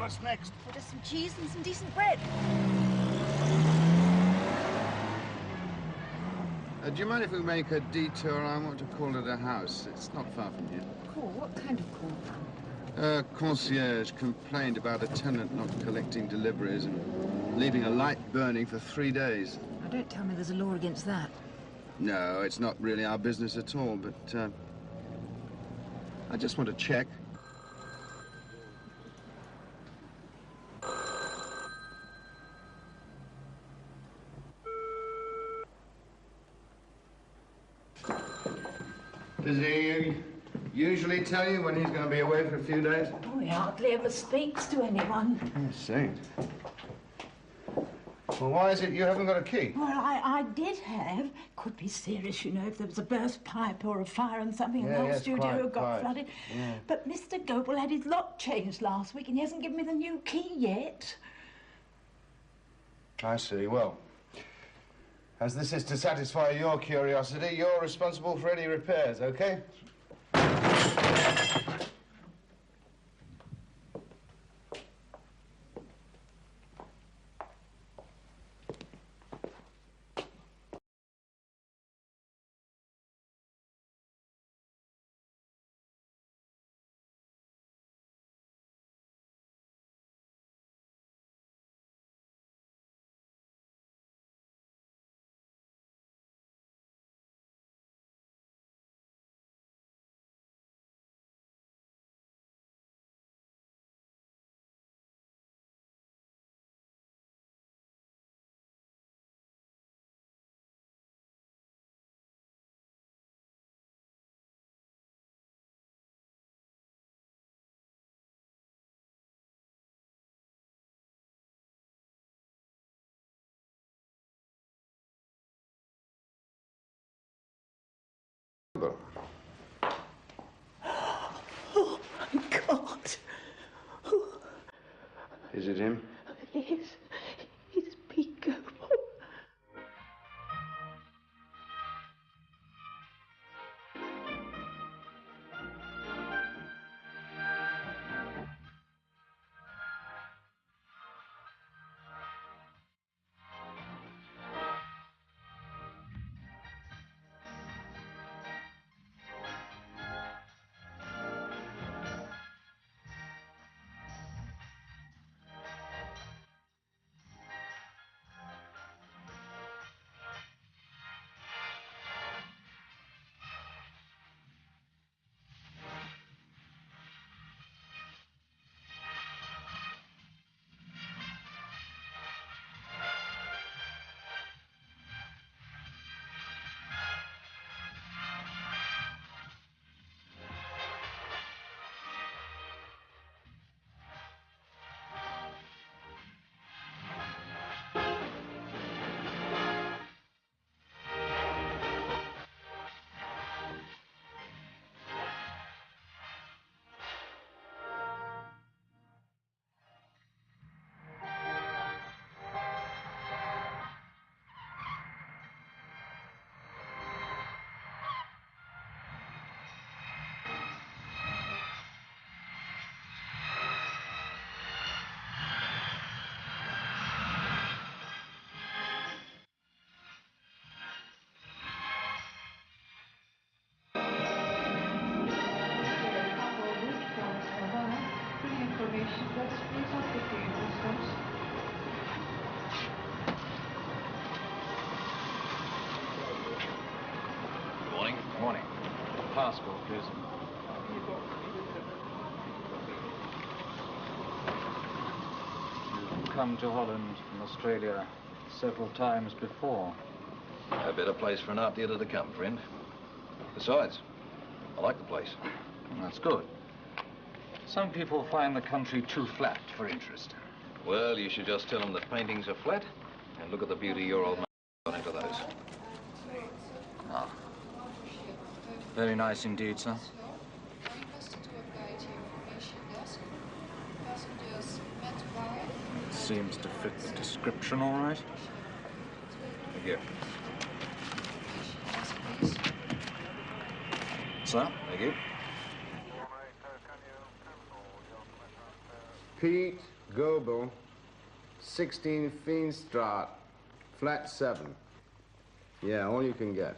What's next? Well, just some cheese and some decent bread. Do you mind if we make a detour? I want to call at a house. It's not far from here. Call? What kind of call? Concierge complained about a tenant not collecting deliveries and leaving a light burning for 3 days. Now, don't tell me there's a law against that. No, it's not really our business at all, but I just want to check. Does he usually tell you when he's going to be away for a few days? Oh, he hardly ever speaks to anyone. I see. Well, why is it you haven't got a key? Well, I did have. Could be serious, you know, if there was a burst pipe or a fire and something in the whole studio got flooded. Yeah. But Mr. Goebel had his lock changed last week and he hasn't given me the new key yet. I see. Well, as this is to satisfy your curiosity, you're responsible for any repairs, okay? Oh, my God. Oh. Is it him? It is. It's Pete Goebel. Morning. Passport, please. You've come to Holland from Australia several times before. A better place for an art dealer to come, friend. Besides, I like the place. That's good. Some people find the country too flat for interest. Well, you should just tell them that paintings are flat and look at the beauty your old man got into those. Ah. Very nice indeed, sir. Seems to fit the description all right. Thank you. Sir? Thank you. Pete Goebel, 16 Feenstraat, flat 7. Yeah, all you can get.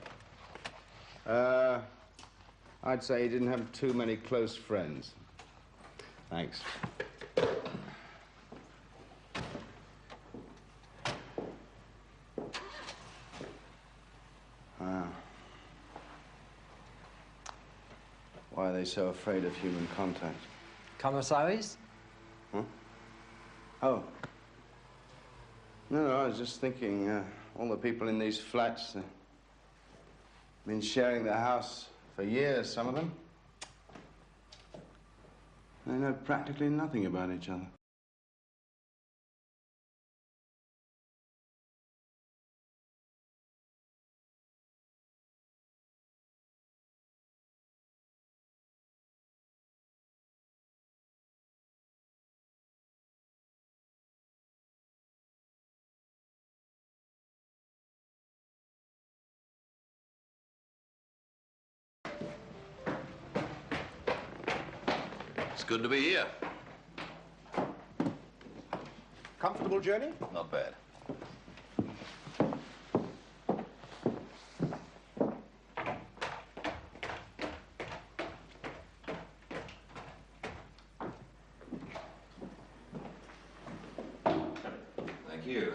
I'd say he didn't have too many close friends. Thanks. Why are they so afraid of human contact? Commissaries? Huh? Oh. No, I was just thinking, all the people in these flats, been sharing the house for years, some of them. They know practically nothing about each other. It's good to be here. Comfortable journey? Not bad. Thank you.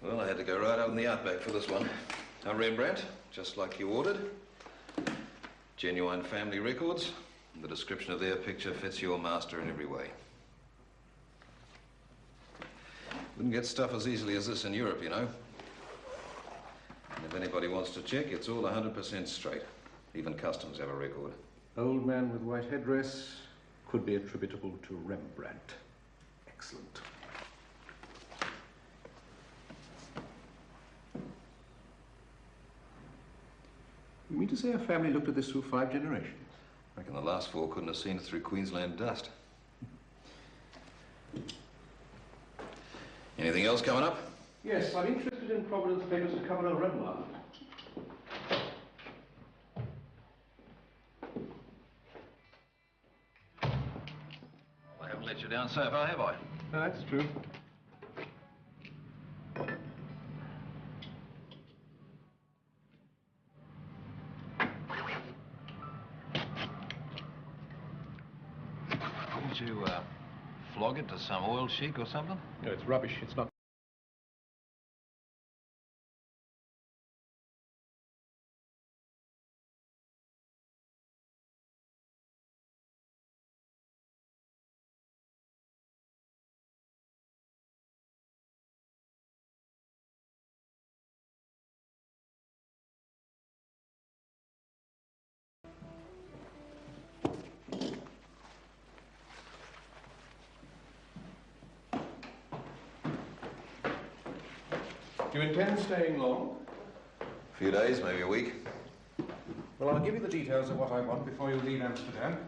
Well, I had to go right out in the outback for this one. A Rembrandt, just like you ordered. Genuine family records. The description of their picture fits your master in every way. Wouldn't get stuff as easily as this in Europe, you know. And if anybody wants to check, it's all 100% straight. Even customs have a record. Old man with white headdress could be attributable to Rembrandt. Excellent. You mean to say a family looked at this through 5 generations? I reckon the last 4 couldn't have seen it through Queensland dust. Anything else coming up? Yes, I'm interested in Providence papers to cover a Renoir. I haven't let you down so far, have I? No, that's true. Did you, flog it to some oil sheik or something? No, it's rubbish. It's not. Do you intend staying long? A few days, maybe a week. Well, I'll give you the details of what I want before you leave Amsterdam.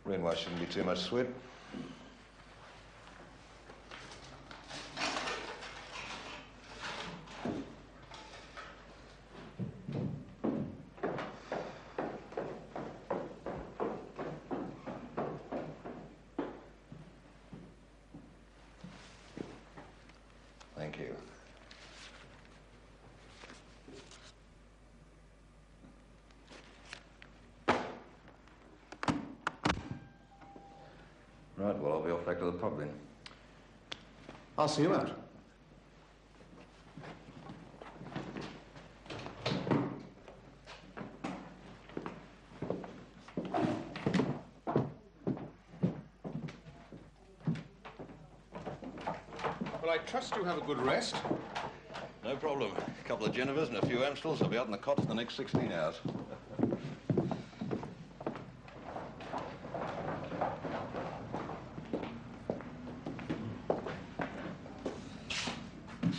Renoir shouldn't be too much sweat. Thank you. Right, well, I'll be off back to the pub then. I'll see you out. Well, I trust you have a good rest. No problem. A couple of Genevers and a few Amstels. I'll be out in the cot for the next 16 hours.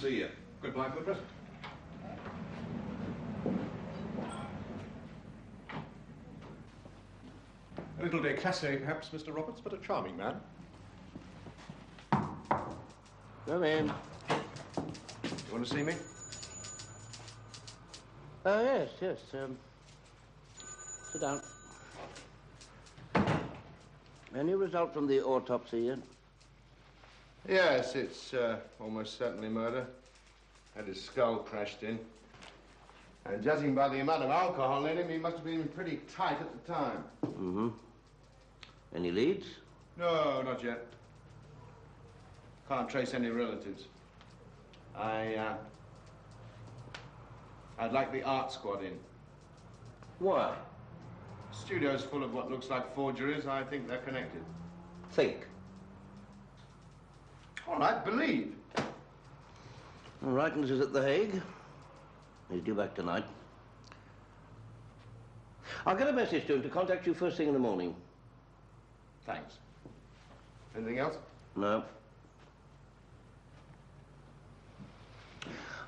See you. Goodbye for the present. A little déclassé, perhaps, Mr. Roberts, but a charming man. Come in. You want to see me? Yes, yes. Sit down. Any result from the autopsy yet? Yes, it's almost certainly murder. Had his skull crashed in. And judging by the amount of alcohol in him, he must have been pretty tight at the time. Mm-hmm. Any leads? No, not yet. Can't trace any relatives. I'd like the art squad in. Why? Studio's full of what looks like forgeries. I think they're connected. Think. All right, believe. All right, and this is at The Hague. He's due back tonight. I'll get a message to him to contact you first thing in the morning. Thanks. Anything else? No.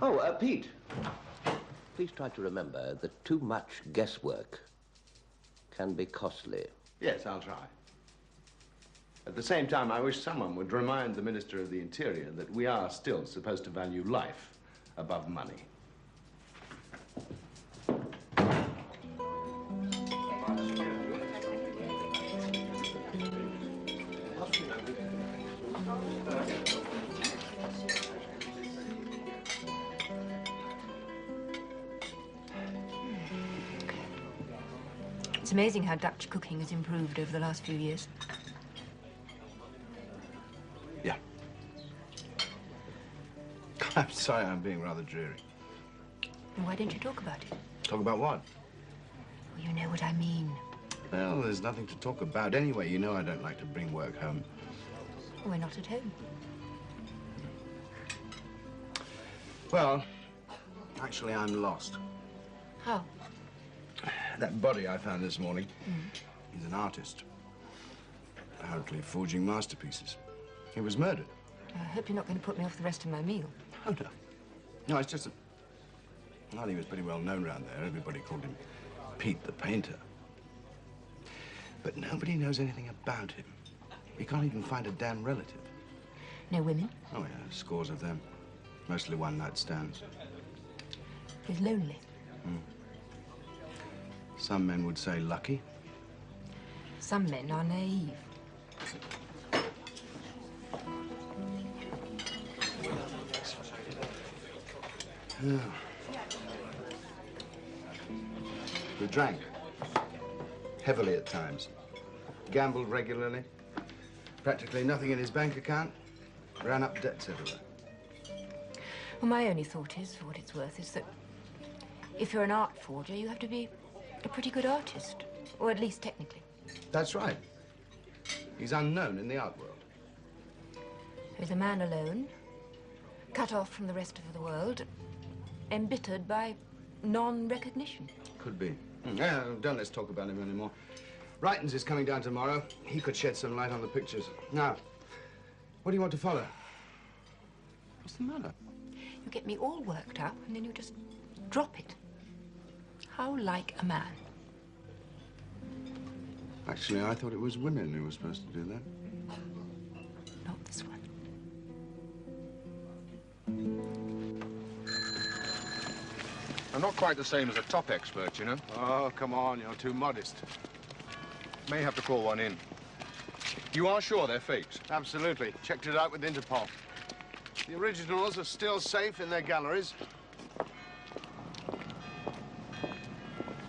Oh, Pete. Please try to remember that too much guesswork can be costly. Yes, I'll try. At the same time, I wish someone would remind the Minister of the Interior that we are still supposed to value life above money. It's amazing how Dutch cooking has improved over the last few years. Yeah. I'm sorry I'm being rather dreary. And why don't you talk about it? Talk about what? Well, you know what I mean. Well, there's nothing to talk about anyway. You know I don't like to bring work home. We're not at home. Well, actually, I'm lost. How? That body I found this morning, he's an artist. Apparently forging masterpieces. He was murdered. I hope you're not going to put me off the rest of my meal. Oh, no. No, it's just that... Well, he was pretty well known around there. Everybody called him Pete the Painter. But nobody knows anything about him. We can't even find a damn relative. No women? Oh, yeah, scores of them. Mostly one-night stands. He's lonely. Some men would say lucky. Some men are naive. Yeah. He drank. Heavily at times. Gambled regularly. Practically nothing in his bank account. Ran up debts everywhere. Well, my only thought is, for what it's worth, is that if you're an art forger, you have to be a pretty good artist. Or at least technically. That's right. He's unknown in the art world. He's a man alone, cut off from the rest of the world, embittered by non-recognition. Could be. Yeah, don't let's talk about him anymore. Writons is coming down tomorrow. He could shed some light on the pictures. Now, what do you want to follow? What's the matter? You get me all worked up, and then you just drop it. How like a man. Actually, I thought it was women who were supposed to do that. Not this one. I'm not quite the same as a top expert, you know. Oh, come on, you're too modest. May have to call one in. You are sure they're fakes? Absolutely. Checked it out with Interpol. The originals are still safe in their galleries.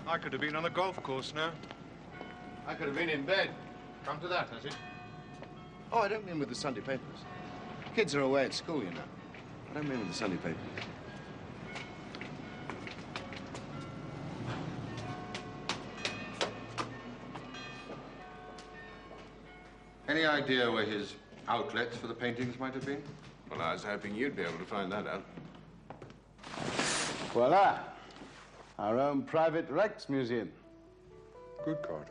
I could have been on a golf course now. I could have been in bed. Come to that, has it? Oh, I don't mean with the Sunday papers. Kids are away at school, you know. I don't mean with the Sunday papers. Any idea where his outlets for the paintings might have been? Well, I was hoping you'd be able to find that out. Voila. Our own private Rex Museum. Good God.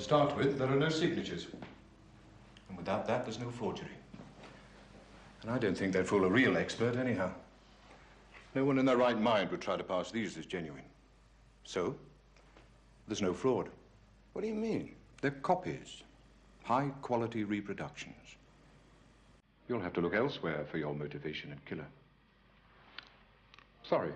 start with, there are no signatures. And without that, there's no forgery. And I don't think they'd fool a real expert anyhow. No one in their right mind would try to pass these as genuine. So, there's no fraud. What do you mean? They're copies. High-quality reproductions. You'll have to look elsewhere for your motivation and killer. Sorry.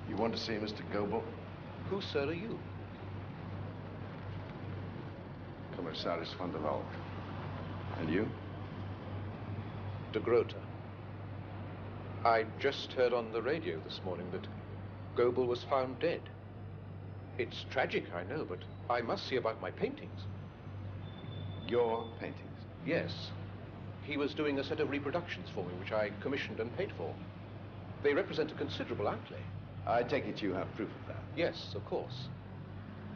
You want to see Mr. Goebel? Who, sir, are you? Commissaris van der Valk. And you? De Grota. I just heard on the radio this morning that Goebel was found dead. It's tragic, I know, but I must see about my paintings. Your paintings? Yes. He was doing a set of reproductions for me, which I commissioned and paid for. They represent a considerable outlay. I take it you have proof of that? Yes, of course.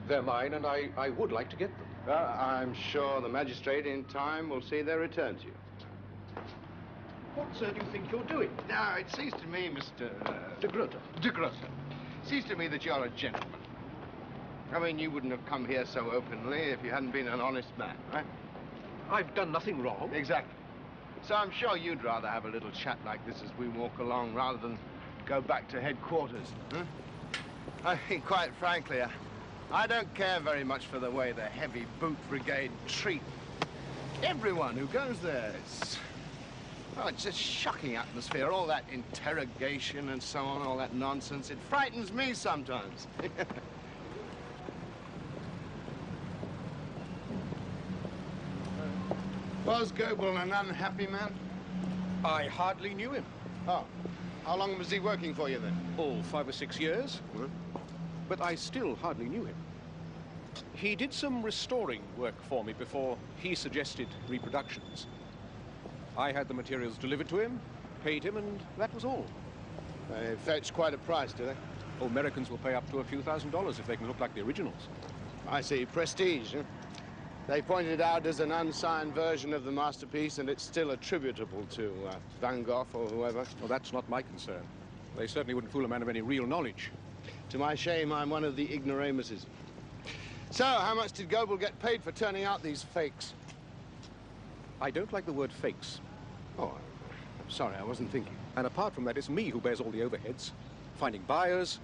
They're mine, and I would like to get them. Well, I'm sure the magistrate in time will see their return to you. What, sir, do you think you're doing? Now, it seems to me, Mr. De Grota. De Grota. Seems to me that you're a gentleman. I mean, you wouldn't have come here so openly if you hadn't been an honest man, right? I've done nothing wrong. Exactly. So I'm sure you'd rather have a little chat like this as we walk along rather than go back to headquarters, huh? I mean, quite frankly, I don't care very much for the way the heavy boot brigade treat everyone who goes there. It's just shocking atmosphere, all that interrogation and so on, all that nonsense. It frightens me sometimes. Was Goebel an unhappy man? I hardly knew him. Oh. How long was he working for you, then? Oh, 5 or 6 years. Huh? But I still hardly knew him. He did some restoring work for me before he suggested reproductions. I had the materials delivered to him, paid him, and that was all. They fetch quite a price, do they? Oh, Americans will pay up to a few $1,000s if they can look like the originals. I see. Prestige, huh? They pointed it out as an unsigned version of the masterpiece, and it's still attributable to Van Gogh or whoever. Well, that's not my concern. They certainly wouldn't fool a man of any real knowledge. To my shame, I'm one of the ignoramuses. So, how much did Goebel get paid for turning out these fakes? I don't like the word fakes. Oh, I'm sorry, I wasn't thinking. And apart from that, it's me who bears all the overheads. Finding buyers,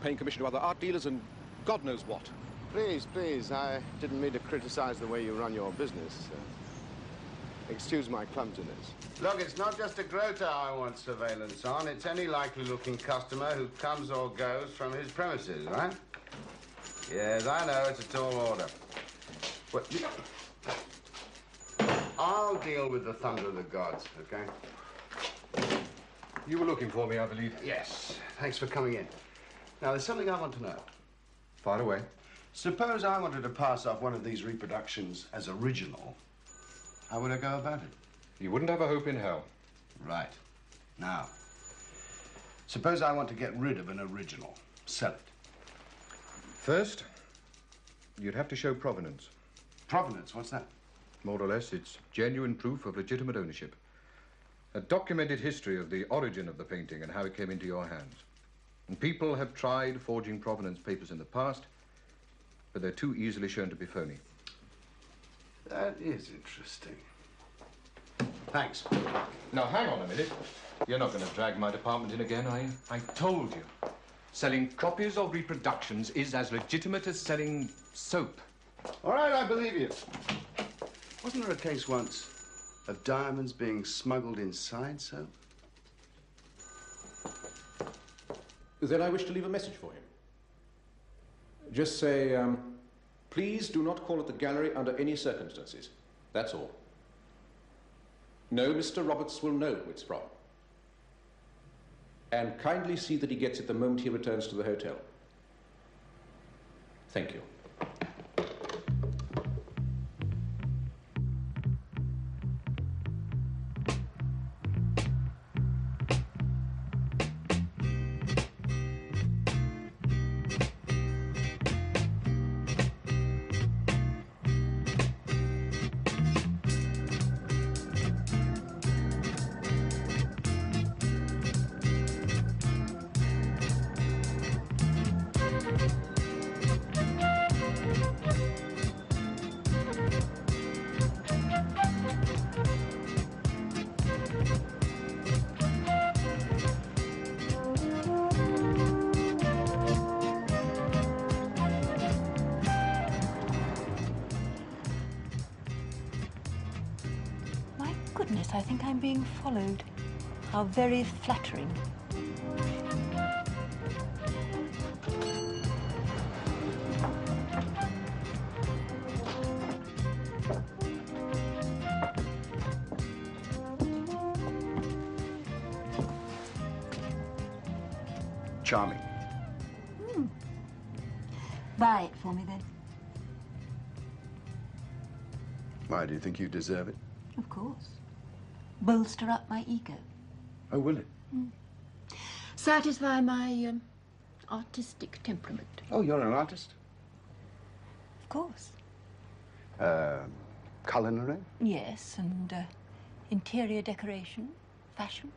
paying commission to other art dealers, and God knows what. Please, please, I didn't mean to criticize the way you run your business. Excuse my clumsiness. Look, it's not just a Grota I want surveillance on. It's any likely-looking customer who comes or goes from his premises, right? Yes, I know, it's a tall order. But I'll deal with the thunder of the gods, okay? You were looking for me, I believe. Yes. Thanks for coming in. Now, there's something I want to know. Fire away. Suppose I wanted to pass off one of these reproductions as original. How would I go about it? You wouldn't have a hope in hell. Right. Now, suppose I want to get rid of an original. Sell it. First, you'd have to show provenance. Provenance? What's that? More or less, it's genuine proof of legitimate ownership. A documented history of the origin of the painting and how it came into your hands. And people have tried forging provenance papers in the past, but they're too easily shown to be phony. That is interesting. Thanks. Now, hang on a minute. You're not going to drag my department in again, are you? I told you. Selling copies of reproductions is as legitimate as selling soap. All right, I believe you. Wasn't there a case once of diamonds being smuggled inside soap? Then I wish to leave a message for him. Just say, please do not call at the gallery under any circumstances. That's all. No, Mr. Roberts will know who it's from. And kindly see that he gets it the moment he returns to the hotel. Thank you. I think I'm being followed. How very flattering. Charming. Buy it for me, then. Why, do you think you deserve it? Of course. Bolster up my ego. Oh, will it? Satisfy my artistic temperament. Oh, you're an artist? Of course. Culinary? Yes, and interior decoration, fashion.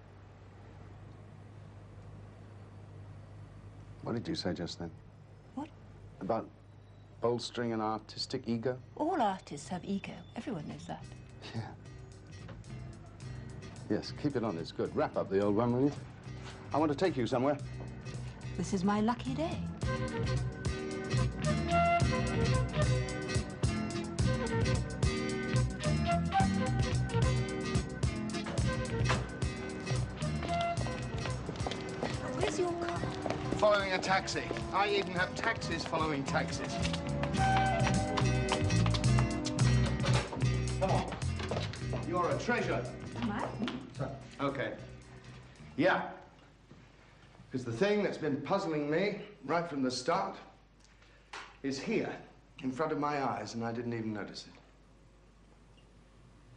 What did you say just then? What? About bolstering an artistic ego? All artists have ego. Everyone knows that. Yeah. Yes, keep it on. It's good. Wrap up the old one, will you? I want to take you somewhere. This is my lucky day. Where's your car? Following a taxi. I even have taxis following taxis. Come on. You're a treasure. Am I? Okay. Yeah. Because the thing that's been puzzling me right from the start is here, in front of my eyes, and I didn't even notice it.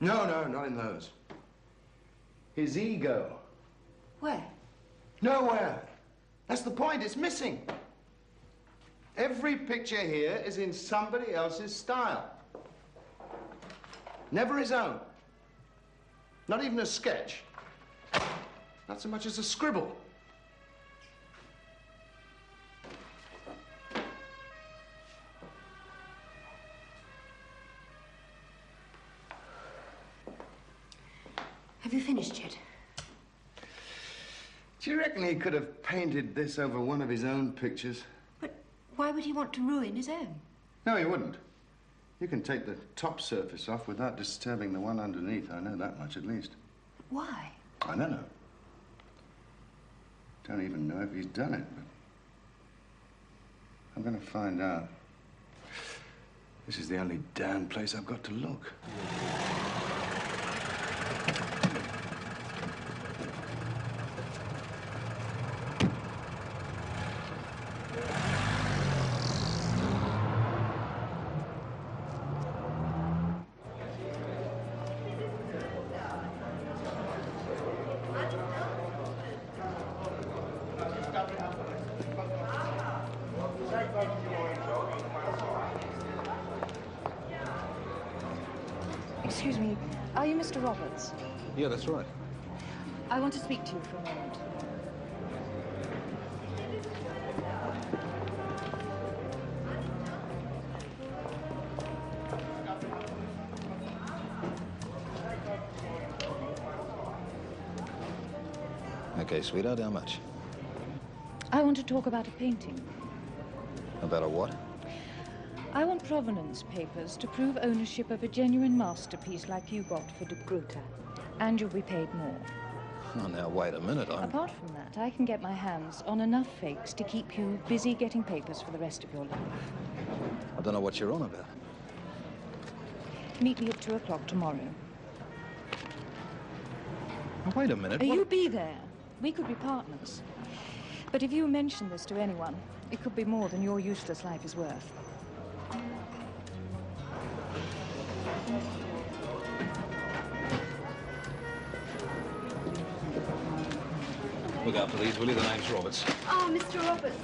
No, not in those. His ego. Where? Nowhere. That's the point. It's missing. Every picture here is in somebody else's style. Never his own. Not even a sketch. Not so much as a scribble. Have you finished yet? Do you reckon he could have painted this over one of his own pictures? But why would he want to ruin his own? No, he wouldn't. You can take the top surface off without disturbing the one underneath. I know that much, at least. Why? I don't know. Don't even know if he's done it, but I'm going to find out. This is the only damn place I've got to look. Excuse me, are you Mr. Roberts? Yeah, that's right. I want to speak to you for a moment. Okay, sweetheart, how much? I want to talk about a painting. About a what? I want provenance papers to prove ownership of a genuine masterpiece like you got for de Gruyter. And you'll be paid more. Oh, now, wait a minute. Apart from that, I can get my hands on enough fakes to keep you busy getting papers for the rest of your life. I don't know what you're on about. Meet me at 2 o'clock tomorrow. Now, wait a minute. You be there. We could be partners. But if you mention this to anyone, it could be more than your useless life is worth. Look out for these, will you? The name's Roberts. Oh, Mr. Roberts.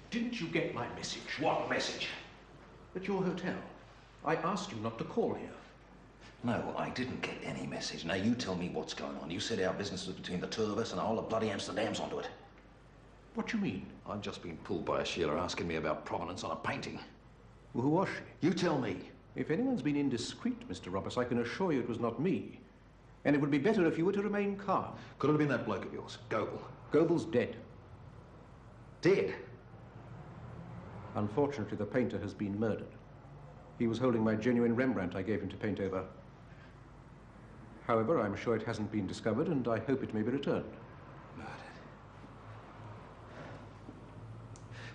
Didn't you get my message? What message? At your hotel. I asked you not to call here. No, I didn't get any message. Now, you tell me what's going on. You said our business was between the two of us and all the bloody Amsterdam's onto it. What do you mean? I've just been pulled by a Sheila asking me about provenance on a painting. Well, who was she? You tell me. If anyone's been indiscreet, Mr. Roberts, I can assure you it was not me. And it would be better if you were to remain calm. Could it have been that bloke of yours, Goebel? Goebel's dead. Dead? Unfortunately, the painter has been murdered. He was holding my genuine Rembrandt I gave him to paint over. However, I'm sure it hasn't been discovered, and I hope it may be returned. Murdered?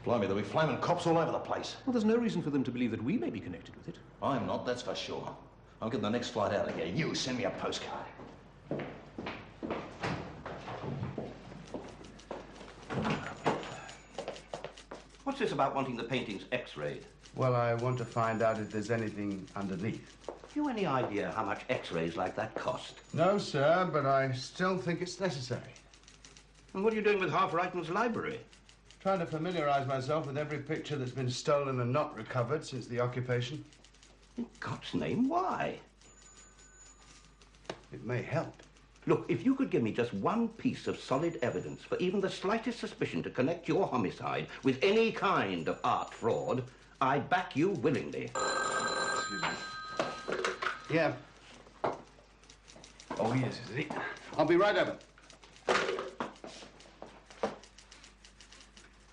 Blimey, there'll be flaming cops all over the place. Well, there's no reason for them to believe that we may be connected with it. I'm not, that's for sure. I'll get the next flight out of here. You send me a postcard. What's this about wanting the paintings x-rayed? Well, I want to find out if there's anything underneath. Have you any idea how much x-rays like that cost? No, sir, but I still think it's necessary. And what are you doing with Half Reichen's library? Trying to familiarize myself with every picture that's been stolen and not recovered since the occupation. In God's name, why? It may help. Look, if you could give me just one piece of solid evidence for even the slightest suspicion to connect your homicide with any kind of art fraud, I'd back you willingly. Excuse me. Yeah. Oh, yes, is it? I'll be right over.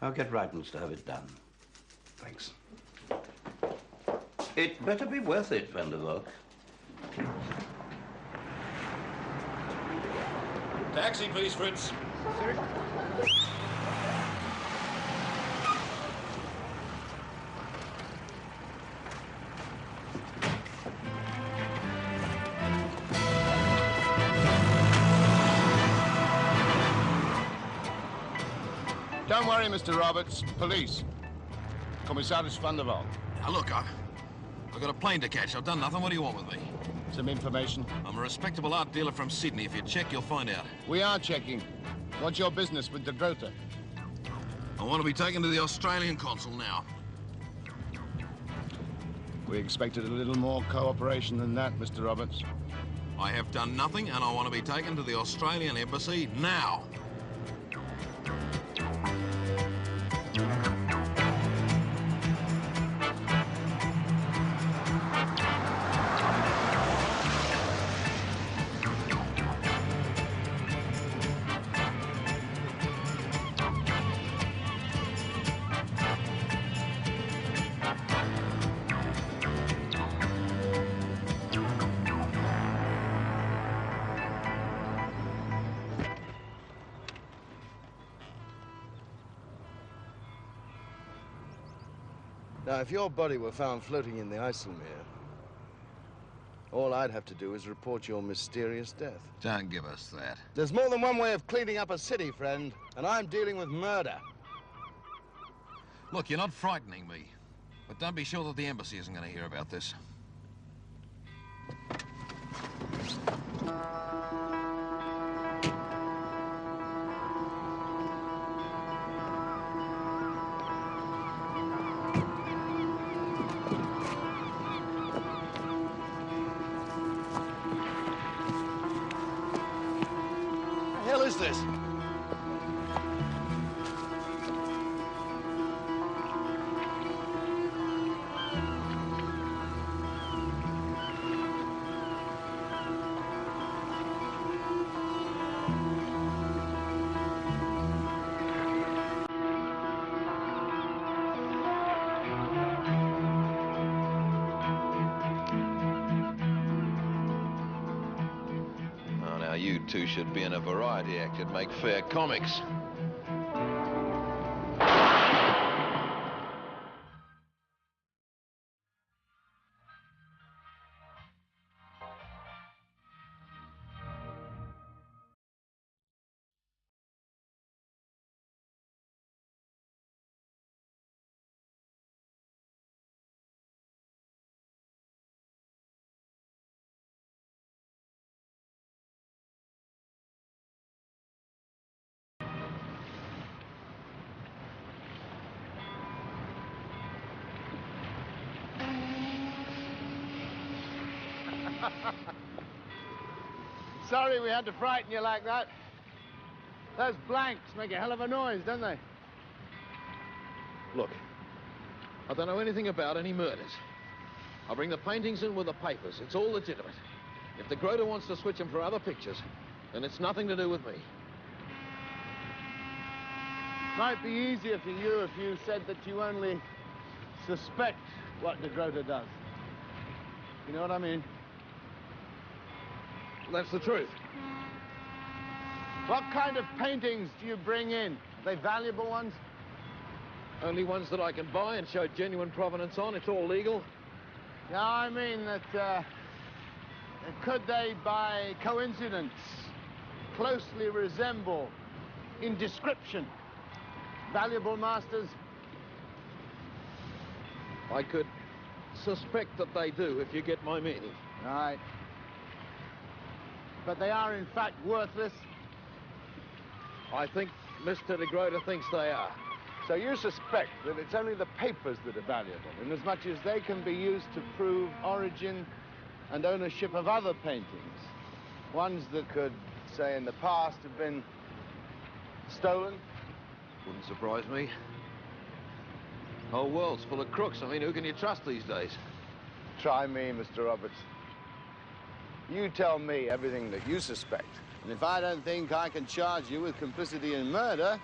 I'll get Reitens to have it done. Thanks. It better be worth it, Van der Valk. Taxi, please, Fritz. Sir? Don't worry, Mr. Roberts. Police. Commissaris Van der Valk. Now, look, I've got a plane to catch. I've done nothing. What do you want with me? Some information. I'm a respectable art dealer from Sydney. If you check, you'll find out. We are checking. What's your business with the Grota? I want to be taken to the Australian consul now. We expected a little more cooperation than that, Mr. Roberts. I have done nothing, and I want to be taken to the Australian embassy now. Now, if your body were found floating in the IJsselmeer, all I'd have to do is report your mysterious death. Don't give us that. There's more than one way of cleaning up a city, friend, and I'm dealing with murder. Look, you're not frightening me. But don't be sure that the embassy isn't going to hear about this. this? You two should be in a variety act. You'd make fair comics. Sorry we had to frighten you like that. Those blanks make a hell of a noise, don't they? Look, I don't know anything about any murders. I'll bring the paintings in with the papers. It's all legitimate. If the Groter wants to switch them for other pictures, then it's nothing to do with me. Might be easier for you if you said that you only suspect what de Groter does. You know what I mean? That's the truth. What kind of paintings do you bring in? Are they valuable ones? Only ones that I can buy and show genuine provenance on. It's all legal. Yeah, I mean that, could they, by coincidence, closely resemble, in description, valuable masters? I could suspect that they do, if you get my meaning. Right. But they are, in fact, worthless? I think Mr. de Groter thinks they are. So you suspect that it's only the papers that are valuable, inasmuch as they can be used to prove origin and ownership of other paintings. Ones that could, say, in the past have been stolen? Wouldn't surprise me. Whole world's full of crooks. I mean, who can you trust these days? Try me, Mr. Roberts. You tell me everything that you suspect. And if I don't think I can charge you with complicity in murder,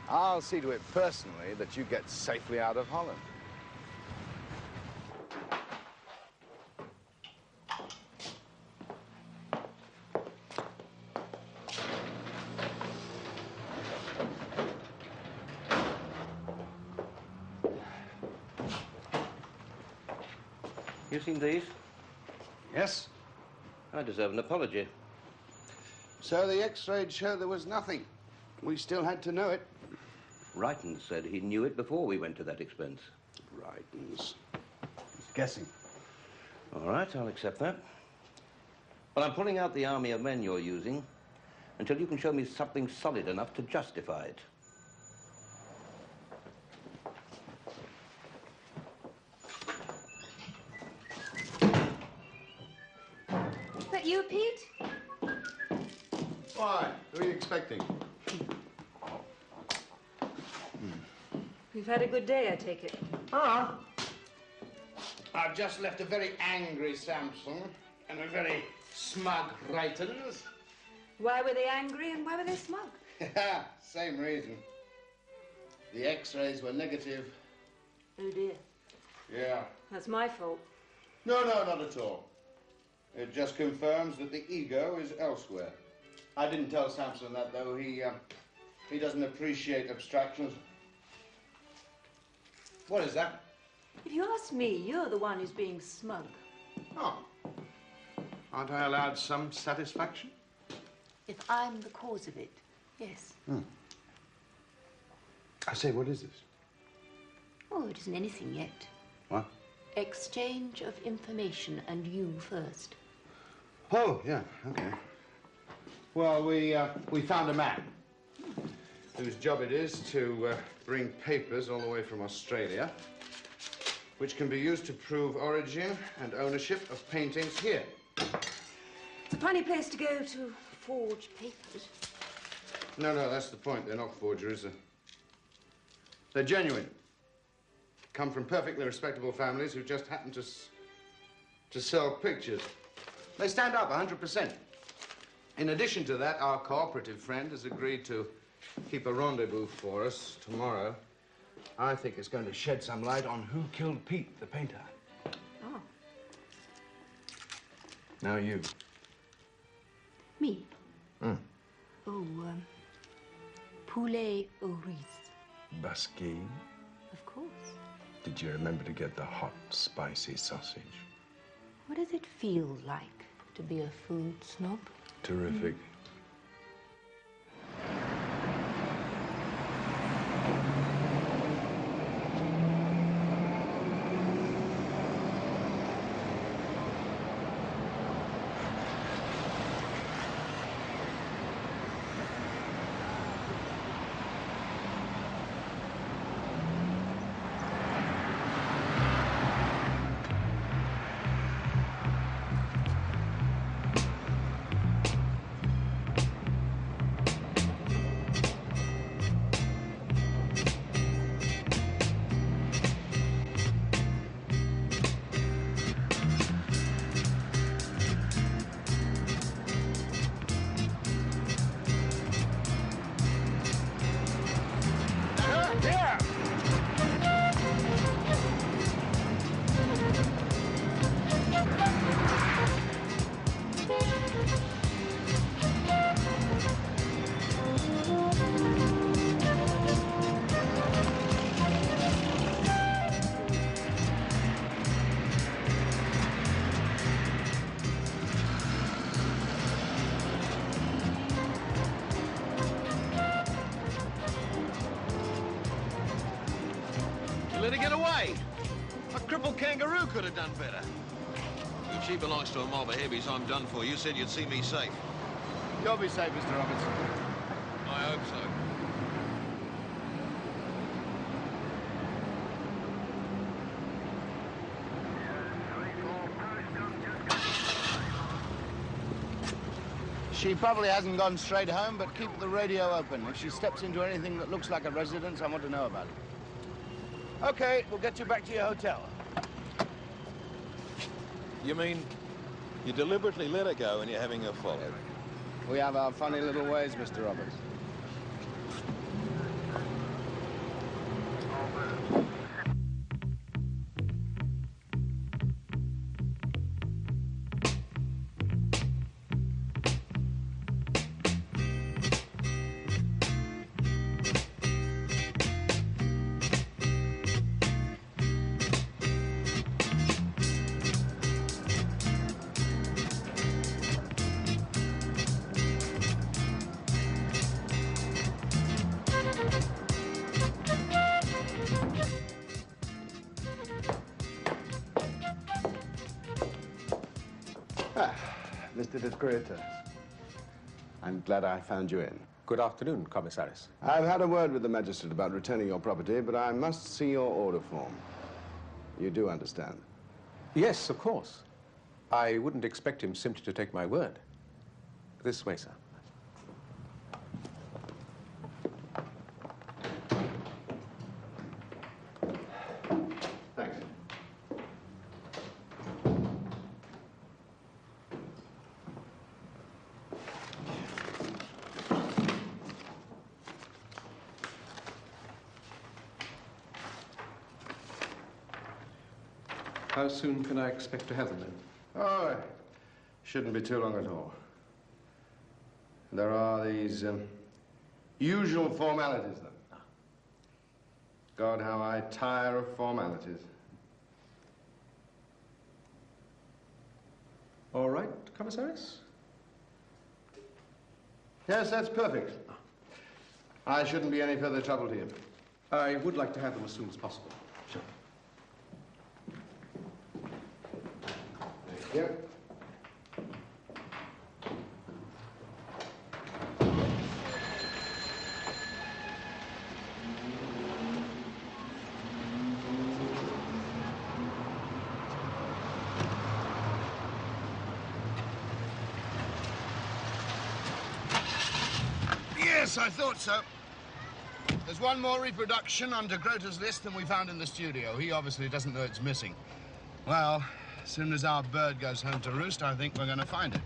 I'll see to it personally that you get safely out of Holland. You seen these? Yes. I deserve an apology. So the X-ray showed there was nothing. We still had to know it. Wrighton said he knew it before we went to that expense. Wrighton's. He's guessing. All right, I'll accept that. But I'm pulling out the army of men you're using until you can show me something solid enough to justify it. That you, Pete? Why? Who are you expecting? You've had a good day, I take it. Ah. I've just left a very angry Samson and a very smug Wrightons. Why were they angry and why were they smug? Same reason. The X-rays were negative. Oh, dear. Yeah. That's my fault. No, not at all. It just confirms that the ego is elsewhere. I didn't tell Samson that, though. He doesn't appreciate abstractions. What is that? If you ask me, you're the one who's being smug. Oh. Aren't I allowed some satisfaction? If I'm the cause of it, yes. I say, what is this? Oh, it isn't anything yet. What? Exchange of information, and you first. Oh, yeah, okay. Well, we found a man whose job it is to bring papers all the way from Australia, which can be used to prove origin and ownership of paintings here. It's a funny place to go to forge papers. No, that's the point. They're not forgeries. They're genuine. Come from perfectly respectable families who just happen to sell pictures. They stand up 100%. In addition to that, our cooperative friend has agreed to keep a rendezvous for us tomorrow. I think it's going to shed some light on who killed Pete, the painter. Oh. Now you. Me? Mm. Oh, poulet au riz. Basquet? Of course. Did you remember to get the hot, spicy sausage? What does it feel like to be a food snob? Terrific. Let her get away. A crippled kangaroo could have done better. If she belongs to a mob of heavies, I'm done for. You said you'd see me safe. You'll be safe, Mr. Roberts. I hope so. She probably hasn't gone straight home, but keep the radio open. If she steps into anything that looks like a residence, I want to know about it. Okay, we'll get you back to your hotel. You mean you deliberately let her go and you're having her followed? We have our funny little ways, Mr. Roberts. Mr. Discretus, I'm glad I found you in. Good afternoon, Commissaris. I've had a word with the magistrate about returning your property, but I must see your order form. You do understand? Yes, of course. I wouldn't expect him simply to take my word. This way, sir. Thanks. How soon can I expect to have them, then? Oh, it shouldn't be too long at all. There are these usual formalities, though. God, how I tire of formalities. All right, Commissaris? Yes, that's perfect. I shouldn't be any further trouble to you. I would like to have them as soon as possible. Sure. Thank you. Yes, I thought so. There's one more reproduction on de Grote's list than we found in the studio. He obviously doesn't know it's missing. Well, as soon as our bird goes home to roost, I think we're going to find it.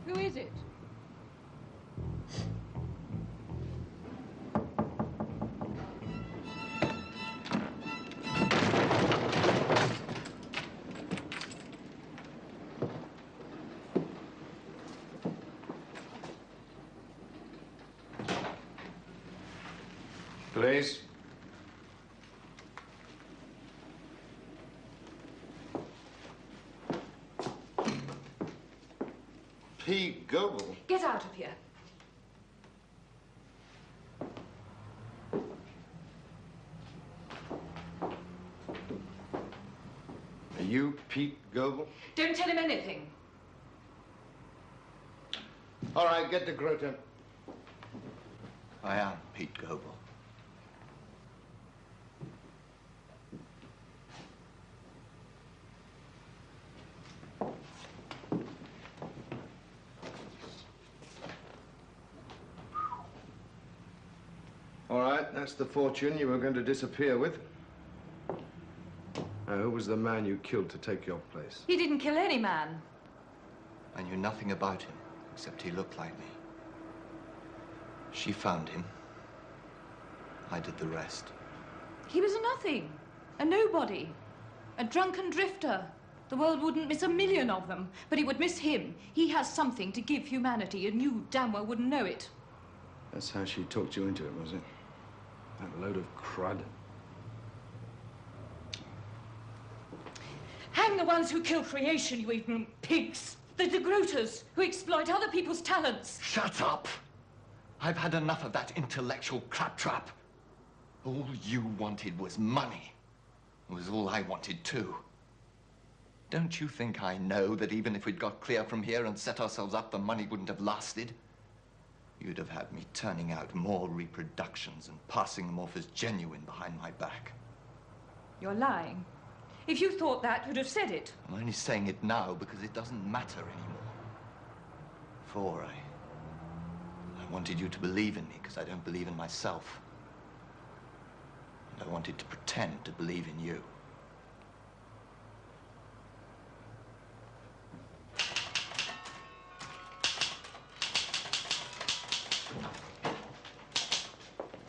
Who is it? Please. Pete Goebel. Get out of here. Are you Pete Goebel? Don't tell him anything. All right, get de Grote. I am Pete Goebel. All right, that's the fortune you were going to disappear with. Now, who was the man you killed to take your place? He didn't kill any man. I knew nothing about him, except he looked like me. She found him. I did the rest. He was a nothing, a nobody, a drunken drifter. The world wouldn't miss a million of them, but it would miss him. He has something to give humanity, and you damn well wouldn't know it. That's how she talked you into it, was it? That load of crud. Hang the ones who kill creation, you ignorant pigs. The de Grotes, who exploit other people's talents. Shut up! I've had enough of that intellectual claptrap. All you wanted was money. It was all I wanted, too. Don't you think I know that even if we'd got clear from here and set ourselves up, the money wouldn't have lasted? You'd have had me turning out more reproductions and passing them off as genuine behind my back. You're lying. If you thought that, you'd have said it. I'm only saying it now because it doesn't matter anymore. Before, I wanted you to believe in me because I don't believe in myself. And I wanted to pretend to believe in you.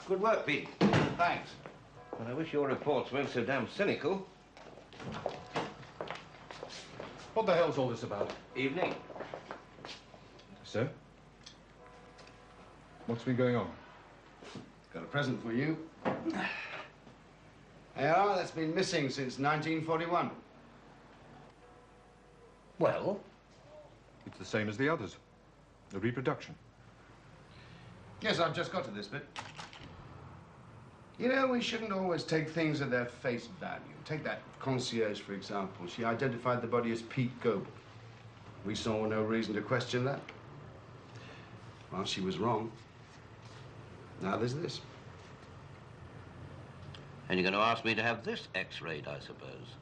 Good work, Pete. Thanks. And I wish your reports weren't so damn cynical. What the hell's all this about? Evening. Sir? What's been going on? Got a present for you. Yeah, that's been missing since 1941. Well? It's the same as the others. A reproduction. Yes, I've just got to this bit. You know, we shouldn't always take things at their face value. Take that concierge, for example. She identified the body as Pete Goebel. We saw no reason to question that. Well, she was wrong. Now there's this. And you're going to ask me to have this X-rayed, I suppose.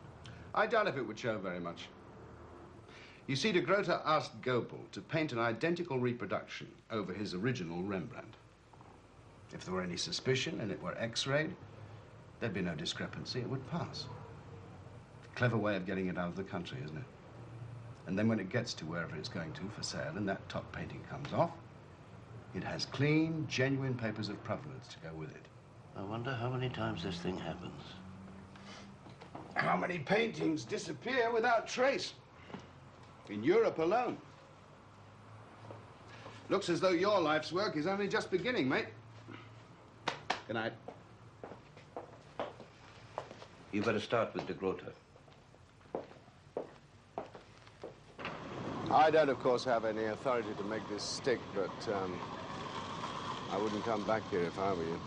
I doubt if it would show very much. You see, de Grote asked Goebel to paint an identical reproduction over his original Rembrandt. If there were any suspicion and it were X-rayed, there'd be no discrepancy. It would pass. Clever way of getting it out of the country, isn't it? And then when it gets to wherever it's going to for sale and that top painting comes off, it has clean, genuine papers of provenance to go with it. I wonder how many times this thing happens. How many paintings disappear without trace? In Europe alone. Looks as though your life's work is only just beginning, mate. Good night. You better start with de Grote. I don't, of course, have any authority to make this stick, but I wouldn't come back here if I were you.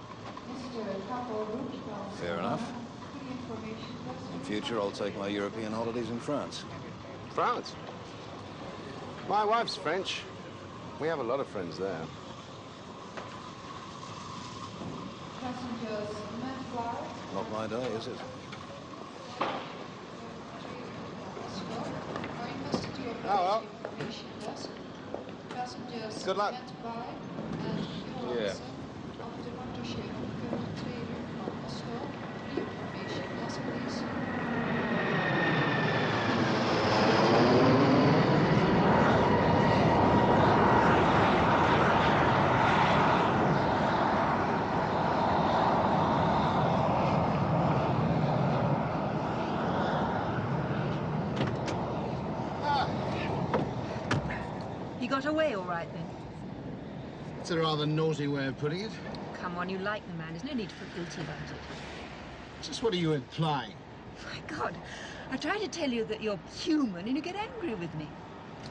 Fair enough. In future, I'll take my European holidays in France. France? My wife's French. We have a lot of friends there. Not my day, is it? Oh, well. Good luck. Yeah. He got away all right, then? It's a rather naughty way of putting it. Come on, you like the man. There's no need to feel guilty about it. Just what are you implying? My God, I try to tell you that you're human and you get angry with me.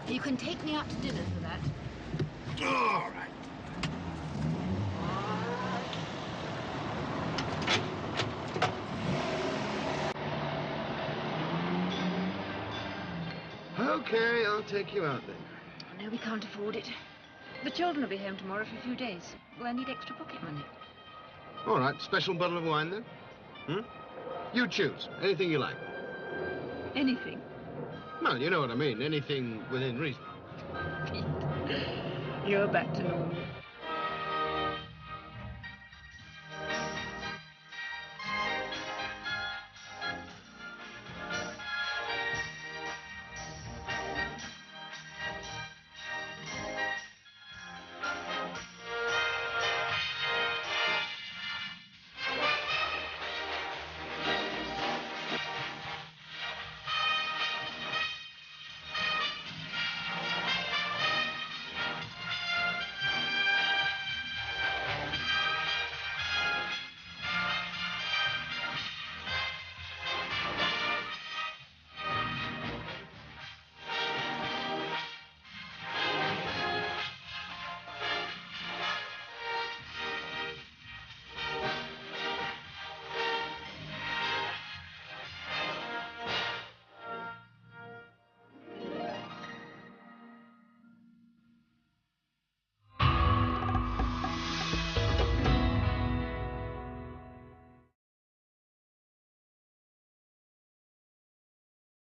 You can take me out to dinner for that. All right. Okay, I'll take you out then. No, we can't afford it. The children will be home tomorrow for a few days. Well, I need extra pocket money. All right, special bottle of wine then? Hmm? You choose. Anything you like. Anything? Well, you know what I mean. Anything within reason. You're back to normal.